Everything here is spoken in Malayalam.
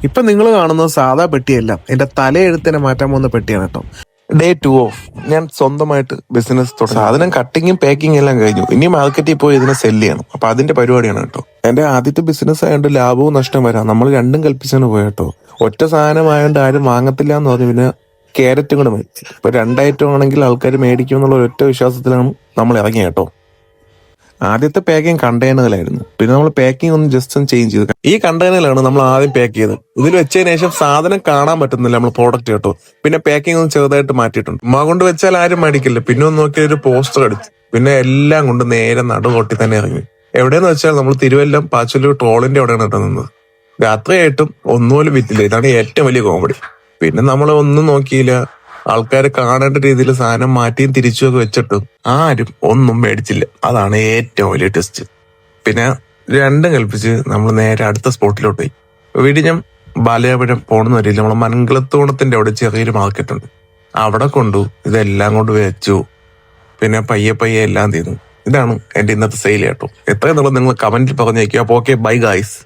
ഇപ്പൊ നിങ്ങൾ കാണുന്നത് സാധാ പെട്ടിയല്ല, എന്റെ തലയെഴുത്തിനെ മാറ്റാൻ പോകുന്ന പെട്ടിയാണ് കേട്ടോ. ഡേ 2 ഓഫ് ഞാൻ സ്വന്തമായിട്ട് ബിസിനസ് തുടങ്ങി. സാധനം കട്ടിങ്ങും പാക്കിങ്ങും എല്ലാം കഴിഞ്ഞു. ഇനി മാർക്കറ്റിൽ പോയി ഇതിനെ സെല്ല് ചെയ്യണം. അപ്പൊ അതിന്റെ പരിപാടിയാണ് കേട്ടോ. എന്റെ ആദ്യത്തെ ബിസിനസ് ആയതുകൊണ്ട് ലാഭവും നഷ്ടം വരാം. നമ്മൾ രണ്ടും കൽപ്പിച്ചാണ് പോയട്ടോ. ഒറ്റ സാധനമായോണ്ട് ആരും വാങ്ങത്തില്ല എന്ന് പറഞ്ഞു. പിന്നെ ക്യാരറ്റും കൂടെ മേടിച്ചു. ഇപ്പൊ 2 ഐറ്റം ആണെങ്കിൽ ആൾക്കാർ മേടിക്കും എന്നുള്ള ഒറ്റ വിശ്വാസത്തിലാണ് നമ്മൾ ഇറങ്ങിയ കേട്ടോ. ആദ്യത്തെ പാക്കിംഗ് കണ്ടെയ്നറിലായിരുന്നു. പിന്നെ നമ്മൾ പാക്കിംഗ് ഒന്ന് ജസ്റ്റ് ഒന്ന് ചേഞ്ച് ചെയ്തു. ഈ കണ്ടെയ്നറിലാണ് നമ്മൾ ആദ്യം പാക്ക് ചെയ്തത്. ഇതിൽ വെച്ചതിന് ശേഷം സാധനം കാണാൻ പറ്റുന്നില്ല നമ്മൾ പ്രോഡക്റ്റ് കേട്ടോ. പിന്നെ പാക്കിംഗ് ഒന്ന് ചെറുതായിട്ട് മാറ്റിയിട്ടുണ്ട്. ഉമ്മ കൊണ്ട് വെച്ചാൽ ആരും മേടിക്കില്ല. പിന്നെ ഒന്ന് നോക്കിയ ഒരു പോസ്റ്റർ അടിച്ചു. പിന്നെ എല്ലാം കൊണ്ട് നേരെ നടുകൊട്ടി തന്നെ ഇറങ്ങി. എവിടെയെന്ന് വെച്ചാൽ നമ്മൾ തിരുവല്ലം പാച്ചല്ലൂർ ടോളിന്റെ അവിടെയാണ് കേട്ടോ നിന്നത്. രാത്രിയായിട്ടും ഒന്നുപോലും വിറ്റില്ല. ഇതാണ് ഏറ്റവും വലിയ കോമഡി. പിന്നെ നമ്മൾ ഒന്നും നോക്കിയില്ല. ആൾക്കാർ കാണേണ്ട രീതിയിൽ സാധനം മാറ്റിയും തിരിച്ചുമൊക്കെ വെച്ചിട്ടും ആരും ഒന്നും മേടിച്ചില്ല. അതാണ് ഏറ്റവും വലിയ ടെസ്റ്റ്. പിന്നെ രണ്ടും കൽപ്പിച്ച് നമ്മൾ നേരെ അടുത്ത സ്പോട്ടിലോട്ട് പോയി. വിഴിഞ്ഞം ബാലയാപുരം പോണെന്ന് വരില്ല. നമ്മളെ മംഗളത്തോണത്തിന്റെ അവിടെ ചെറിയൊരു മാർക്കറ്റ് ഉണ്ട്. അവിടെ കൊണ്ടു ഇതെല്ലാം കൊണ്ട് വെച്ചു. പിന്നെ പയ്യെ പയ്യെ എല്ലാം തീർന്നു. ഇതാണ് എന്റെ ഇന്നത്തെ സെയിൽ കേട്ടോ. എത്രയെന്നുള്ളത് നിങ്ങൾ കമന്റിൽ പറഞ്ഞേക്കും. അപ്പൊ ഓക്കെ, ബൈ ഗായ്സ്.